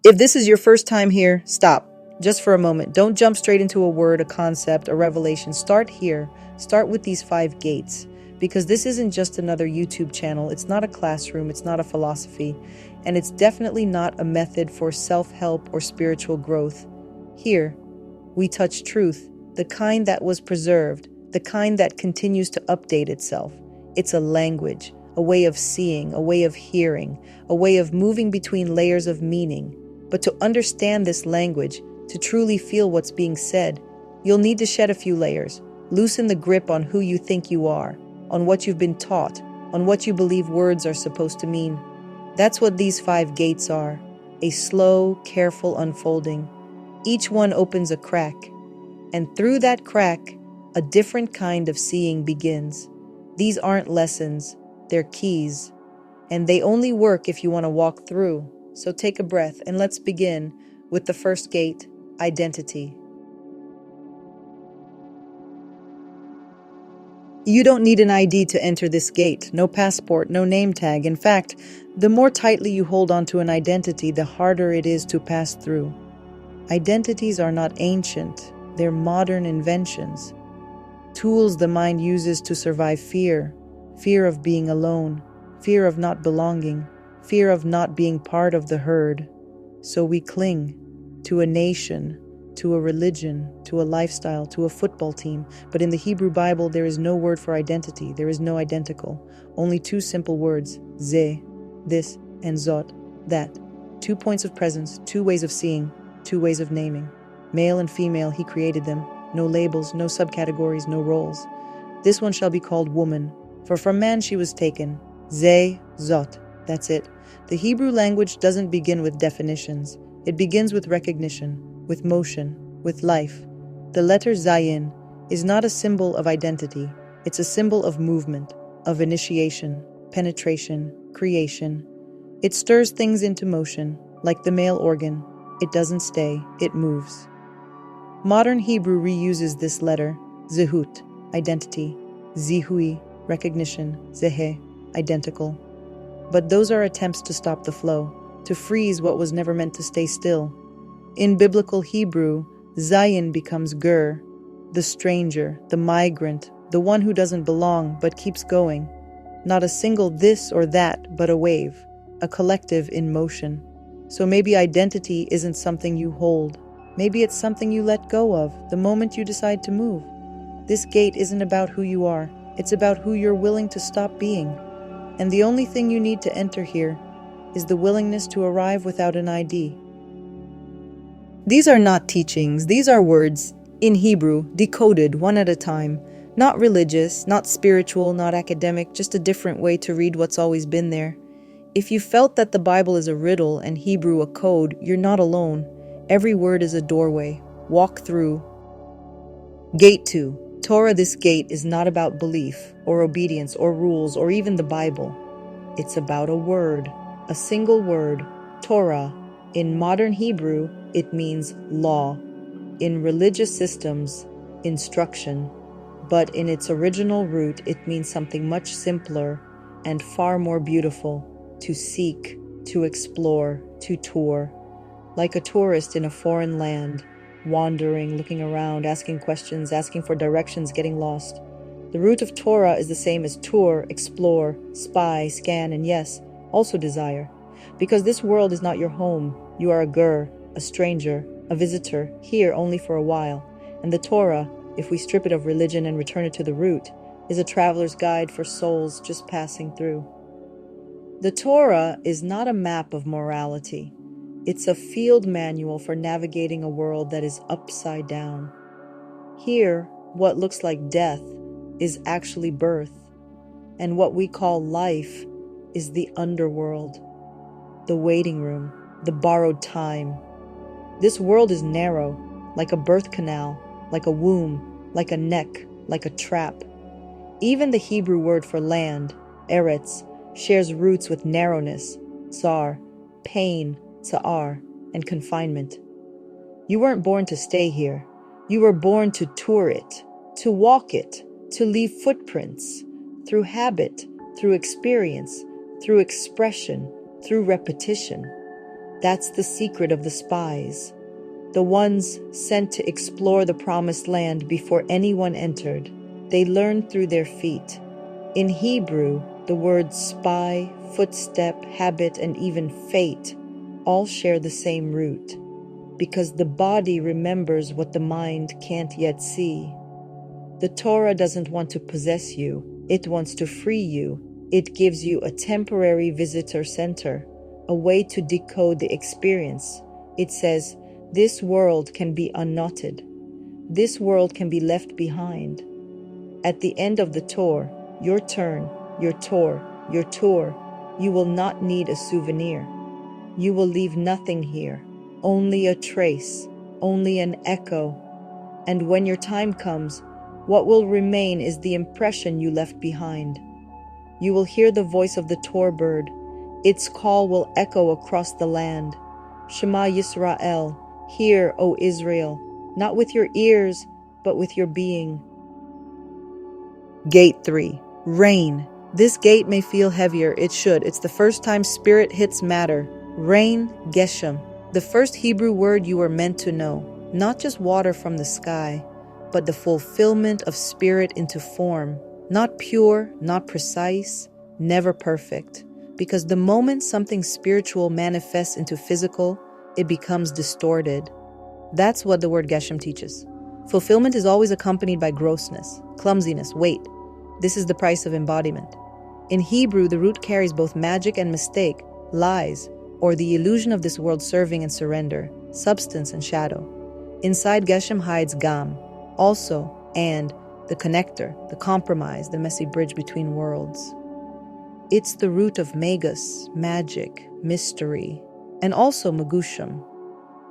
If this is your first time here, stop. Just for a moment. Don't jump straight into a word, a concept, a revelation. Start here. Start with these 5 gates. Because this isn't just another YouTube channel. It's not a classroom. It's not a philosophy. And it's definitely not a method for self-help or spiritual growth. Here, we touch truth, the kind that was preserved, the kind that continues to update itself. It's a language, a way of seeing, a way of hearing, a way of moving between layers of meaning. But to understand this language, to truly feel what's being said, you'll need to shed a few layers. Loosen the grip on who you think you are, on what you've been taught, on what you believe words are supposed to mean. That's what these 5 gates are, a slow, careful unfolding. Each one opens a crack, and through that crack, a different kind of seeing begins. These aren't lessons, they're keys, and they only work if you want to walk through. So take a breath and let's begin with the first gate, identity. You don't need an ID to enter this gate, no passport, no name tag. In fact, the more tightly you hold onto an identity, the harder it is to pass through. Identities are not ancient, they're modern inventions. Tools the mind uses to survive fear, fear of being alone, fear of not belonging, fear of not being part of the herd. So we cling to a nation, to a religion, to a lifestyle, to a football team. But in the Hebrew Bible, there is no word for identity. There is no identical. Only 2 simple words, ze, this, and zot, that. 2 points of presence, 2 ways of seeing, 2 ways of naming. Male and female, he created them. No labels, no subcategories, no roles. This one shall be called woman, for from man she was taken. Ze, zot, that's it. The Hebrew language doesn't begin with definitions. It begins with recognition, with motion, with life. The letter Zayin is not a symbol of identity. It's a symbol of movement, of initiation, penetration, creation. It stirs things into motion, like the male organ. It doesn't stay, it moves. Modern Hebrew reuses this letter, zehut, identity, zihui, recognition, zeheh, identical. But those are attempts to stop the flow, to freeze what was never meant to stay still. In biblical Hebrew, Zayin becomes ger, the stranger, the migrant, the one who doesn't belong but keeps going. Not a single this or that, but a wave, a collective in motion. So maybe identity isn't something you hold. Maybe it's something you let go of the moment you decide to move. This gate isn't about who you are. It's about who you're willing to stop being. And the only thing you need to enter here is the willingness to arrive without an ID. These are not teachings. These are words, in Hebrew, decoded one at a time. Not religious, not spiritual, not academic, just a different way to read what's always been there. If you felt that the Bible is a riddle and Hebrew a code, you're not alone. Every word is a doorway. Walk through. Gate 2. Torah. This gate is not about belief or obedience or rules or even the Bible. It's about a word, a single word, Torah. In modern Hebrew, it means law. In religious systems, instruction. But in its original root, it means something much simpler and far more beautiful. To seek, to explore, to tour. Like a tourist in a foreign land, wandering, looking around, asking questions, asking for directions, getting lost. The root of Torah is the same as tour, explore, spy, scan, and yes, also desire. Because this world is not your home. You are a ger, a stranger, a visitor, here only for a while. And the Torah, if we strip it of religion and return it to the root, is a traveler's guide for souls just passing through. The Torah is not a map of morality. It's a field manual for navigating a world that is upside down. Here, what looks like death is actually birth, and what we call life is the underworld, the waiting room, the borrowed time. This world is narrow, like a birth canal, like a womb, like a neck, like a trap. Even the Hebrew word for land, eretz, shares roots with narrowness, tsar, pain, tsa'ar, and confinement. You weren't born to stay here. You were born to tour it, to walk it, to leave footprints, through habit, through experience, through expression, through repetition. That's the secret of the spies, the ones sent to explore the promised land before anyone entered. They learned through their feet. In Hebrew, the words spy, footstep, habit, and even fate all share the same root, because the body remembers what the mind can't yet see. The Torah doesn't want to possess you, it wants to free you. It gives you a temporary visitor center, a way to decode the experience. It says, this world can be unknotted. This world can be left behind. At the end of the tour, your turn, your tour, you will not need a souvenir. You will leave nothing here, only a trace, only an echo. And when your time comes, what will remain is the impression you left behind. You will hear the voice of the tour bird. Its call will echo across the land. Shema Yisrael, hear, O Israel, not with your ears, but with your being. Gate 3. Rain. This gate may feel heavier. It should. It's the first time spirit hits matter. Rain, Geshem. The first Hebrew word you were meant to know. Not just water from the sky, but the fulfillment of spirit into form. Not pure, not precise, never perfect. Because the moment something spiritual manifests into physical, it becomes distorted. That's what the word Geshem teaches. Fulfillment is always accompanied by grossness, clumsiness, weight. This is the price of embodiment. In Hebrew, the root carries both magic and mistake, lies, or the illusion of this world serving and surrender, substance and shadow. Inside Geshem hides Gam, also, and, the connector, the compromise, the messy bridge between worlds. It's the root of Magus, magic, mystery, and also Magusham,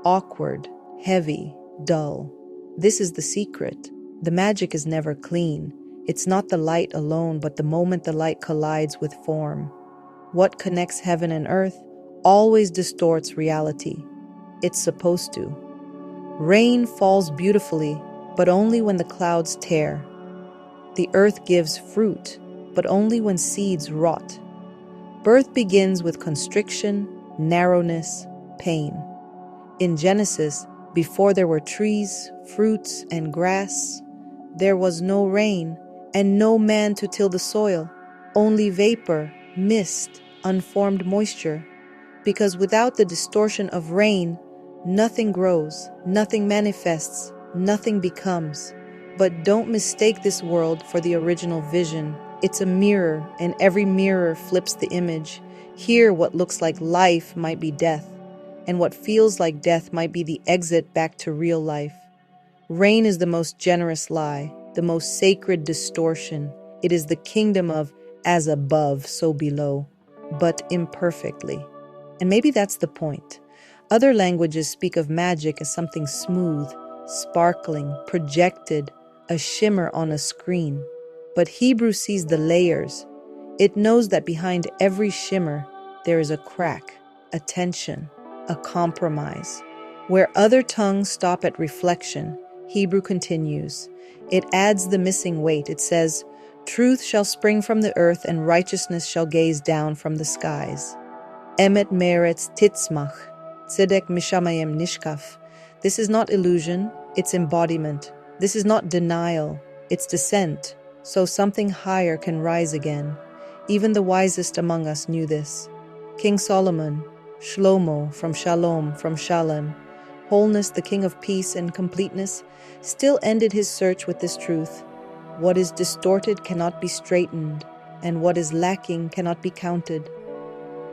awkward, heavy, dull. This is the secret. The magic is never clean. It's not the light alone, but the moment the light collides with form. What connects heaven and earth always distorts reality. It's supposed to. Rain falls beautifully, but only when the clouds tear. The earth gives fruit, but only when seeds rot. Birth begins with constriction, narrowness, pain. In Genesis, before there were trees, fruits, and grass, there was no rain and no man to till the soil, only vapor, mist, unformed moisture. Because without the distortion of rain, nothing grows, nothing manifests, nothing becomes. But don't mistake this world for the original vision. It's a mirror, and every mirror flips the image. Here, what looks like life might be death, and what feels like death might be the exit back to real life. Rain is the most generous lie, the most sacred distortion. It is the kingdom of as above, so below, but imperfectly. And maybe that's the point. Other languages speak of magic as something smooth, sparkling, projected, a shimmer on a screen. But Hebrew sees the layers. It knows that behind every shimmer, there is a crack, a tension, a compromise. Where other tongues stop at reflection, Hebrew continues. It adds the missing weight. It says, truth shall spring from the earth and righteousness shall gaze down from the skies. Emet meretz titzmach, tzedek mishamayim nishkaf. This is not illusion, it's embodiment. This is not denial, it's descent. So something higher can rise again. Even the wisest among us knew this. King Solomon, Shlomo, from Shalom, from Shalem, wholeness, the king of peace and completeness, still ended his search with this truth. What is distorted cannot be straightened, and what is lacking cannot be counted.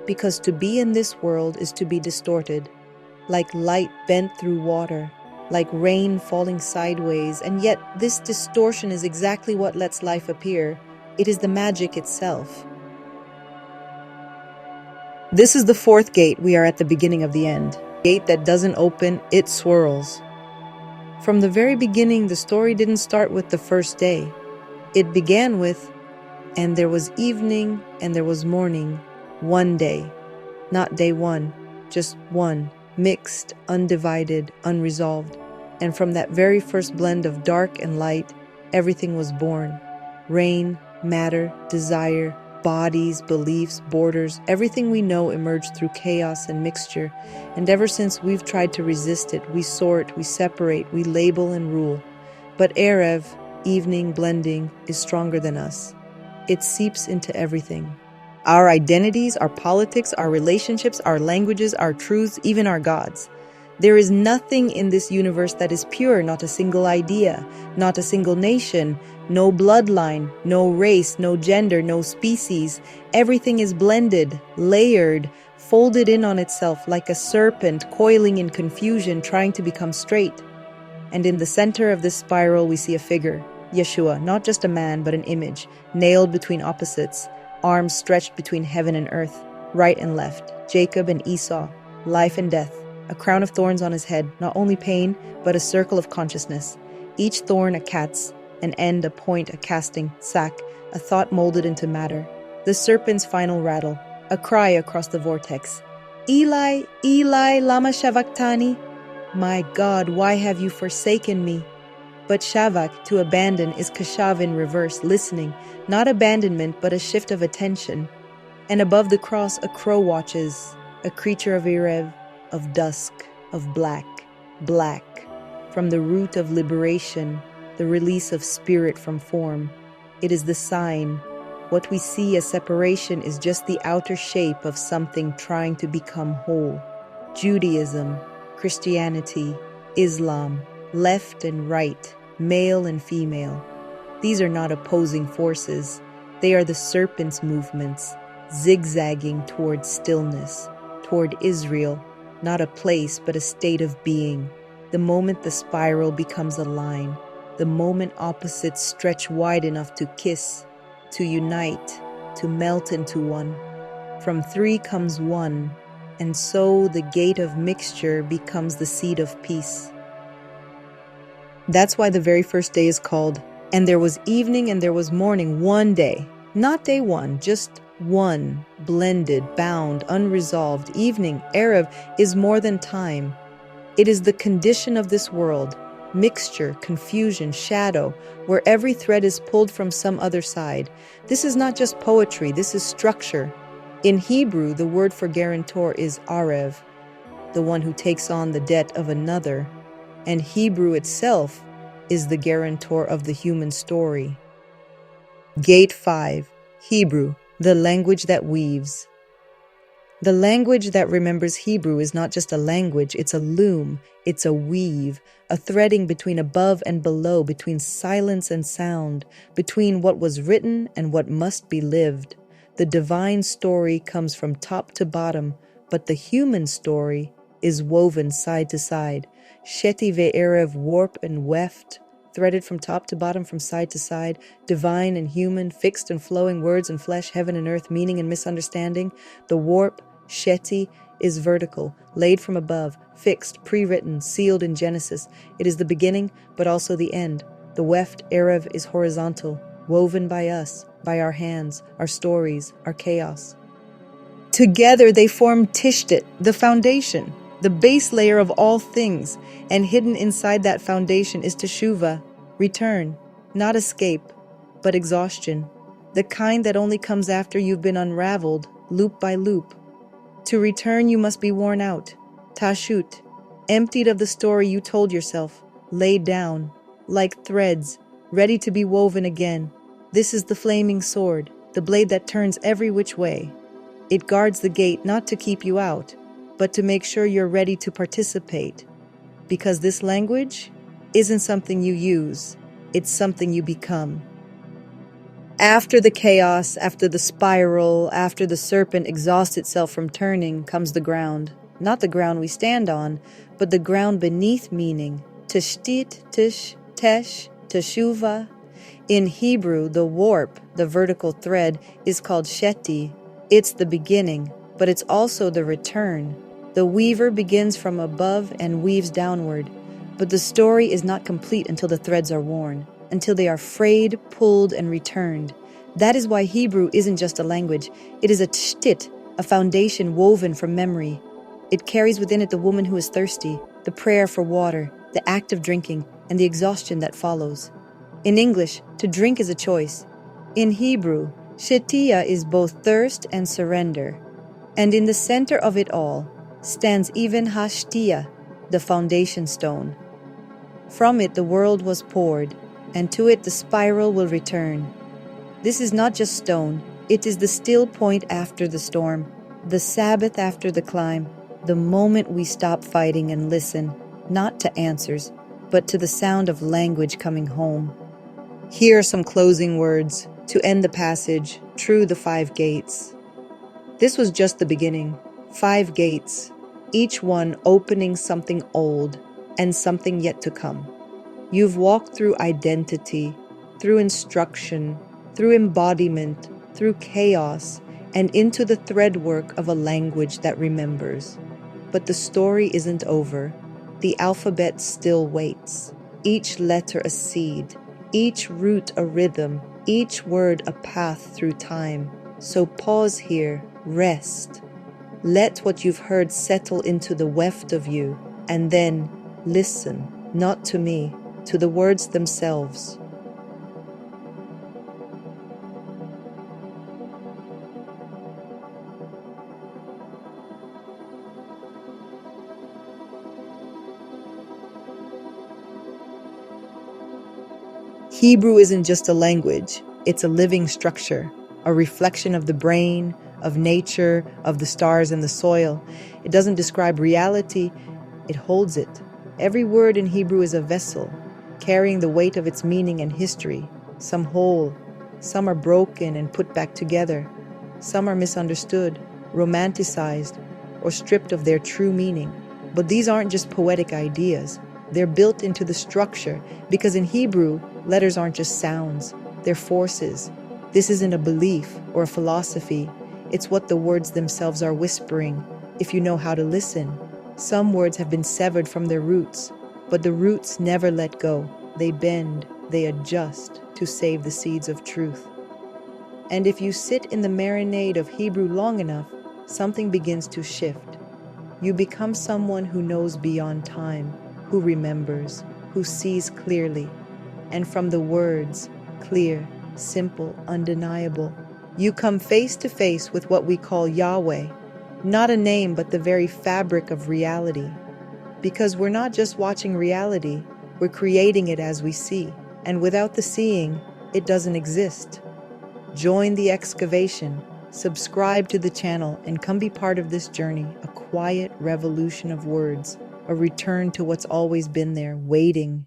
Because to be in this world is to be distorted, like light bent through water, like rain falling sideways, and yet this distortion is exactly what lets life appear. It is the magic itself. This is the fourth gate. We are at the beginning of the end. Gate that doesn't open, it swirls. From the very beginning, the story didn't start with the first day. It began with, and there was evening and there was morning, one day. Not day one, just one. Mixed, undivided, unresolved. And from that very first blend of dark and light, everything was born. Rain, matter, desire, Bodies, beliefs, borders, everything we know emerged through chaos and mixture. And ever since we've tried to resist it, we sort, we separate, we label and rule. But Erev, evening, blending, is stronger than us. It seeps into everything. Our identities, our politics, our relationships, our languages, our truths, even our gods. There is nothing in this universe that is pure, not a single idea, not a single nation, no bloodline, no race, no gender, no species. Everything is blended, layered, folded in on itself like a serpent coiling in confusion, trying to become straight. And in the center of this spiral, we see a figure, Yeshua, not just a man, but an image, nailed between opposites, arms stretched between heaven and earth, right and left, Jacob and Esau, life and death, a crown of thorns on his head, not only pain, but a circle of consciousness, each thorn a cat's, an end, a point, a casting, sack, a thought molded into matter, the serpent's final rattle, a cry across the vortex, Eli, Eli, lama shavactani? My God, why have you forsaken me? But shavak, to abandon, is kashav in reverse, listening, not abandonment, but a shift of attention. And above the cross, a crow watches, a creature of Erev, of dusk, of black, black, from the root of liberation, the release of spirit from form. It is the sign. What we see as separation is just the outer shape of something trying to become whole. Judaism, Christianity, Islam, left and right, male and female. These are not opposing forces. They are the serpent's movements, zigzagging toward stillness, toward Israel, not a place but a state of being. The moment the spiral becomes a line, the moment opposites stretch wide enough to kiss, to unite, to melt into one. From three comes one, and so the gate of mixture becomes the seed of peace. That's why the very first day is called, and there was evening and there was morning, one day. Not day one, just one, blended, bound, unresolved. Evening, Erev, is more than time. It is the condition of this world, mixture, confusion, shadow, where every thread is pulled from some other side. This is not just poetry, this is structure. In Hebrew, the word for guarantor is Erev, the one who takes on the debt of another, and Hebrew itself is the guarantor of the human story. Gate 5, Hebrew, the language that weaves. The language that remembers Hebrew is not just a language, it's a loom, it's a weave, a threading between above and below, between silence and sound, between what was written and what must be lived. The divine story comes from top to bottom, but the human story is woven side to side. Sheti ve'erev, warp and weft, threaded from top to bottom, from side to side, divine and human, fixed and flowing, words and flesh, heaven and earth, meaning and misunderstanding. The warp, sheti, is vertical, laid from above, fixed, pre-written, sealed in Genesis. It is the beginning, but also the end. The weft, Erev, is horizontal, woven by us, by our hands, our stories, our chaos. Together they form Tishtit, the foundation, the base layer of all things, and hidden inside that foundation is Teshuvah, return, not escape, but exhaustion, the kind that only comes after you've been unraveled, loop by loop. To return, you must be worn out, tashut, emptied of the story you told yourself, laid down, like threads, ready to be woven again. This is the flaming sword, the blade that turns every which way. It guards the gate not to keep you out, but to make sure you're ready to participate. Because this language isn't something you use, it's something you become. After the chaos, after the spiral, after the serpent exhausts itself from turning, comes the ground. Not the ground we stand on, but the ground beneath meaning. Tishtit, tish, tesh, teshuvah. In Hebrew, the warp, the vertical thread, is called sheti. It's the beginning, but it's also the return. The weaver begins from above and weaves downward, but the story is not complete until the threads are worn, until they are frayed, pulled, and returned. That is why Hebrew isn't just a language. It is a shtit, a foundation woven from memory. It carries within it the woman who is thirsty, the prayer for water, the act of drinking, and the exhaustion that follows. In English, to drink is a choice. In Hebrew, Shetiya is both thirst and surrender, and in the center of it all stands even Hashtiya, the foundation stone. From it the world was poured, and to it the spiral will return. This is not just stone, it is the still point after the storm, the Sabbath after the climb, the moment we stop fighting and listen, not to answers, but to the sound of language coming home. Here are some closing words to end the passage through the 5 gates. This was just the beginning. 5 gates, each one opening something old and something yet to come. You've walked through identity, through instruction, through embodiment, through chaos, and into the threadwork of a language that remembers. But the story isn't over. The alphabet still waits, each letter a seed, each root a rhythm, each word a path through time. So pause here, rest. Let what you've heard settle into the weft of you, and then listen, not to me, to the words themselves. Hebrew isn't just a language, it's a living structure, a reflection of the brain, of nature, of the stars and the soil. It doesn't describe reality, it holds it. Every word in Hebrew is a vessel, carrying the weight of its meaning and history. Some whole, some are broken and put back together. Some are misunderstood, romanticized, or stripped of their true meaning. But these aren't just poetic ideas. They're built into the structure because in Hebrew, letters aren't just sounds, they're forces. This isn't a belief or a philosophy. It's what the words themselves are whispering, if you know how to listen. Some words have been severed from their roots, but the roots never let go. They bend, they adjust to save the seeds of truth. And if you sit in the marinade of Hebrew long enough, something begins to shift. You become someone who knows beyond time, who remembers, who sees clearly. And from the words, clear, simple, undeniable, you come face to face with what we call Yahweh, not a name but the very fabric of reality. Because we're not just watching reality, we're creating it as we see. And without the seeing, it doesn't exist. Join the excavation, subscribe to the channel, and come be part of this journey, a quiet revolution of words, a return to what's always been there, waiting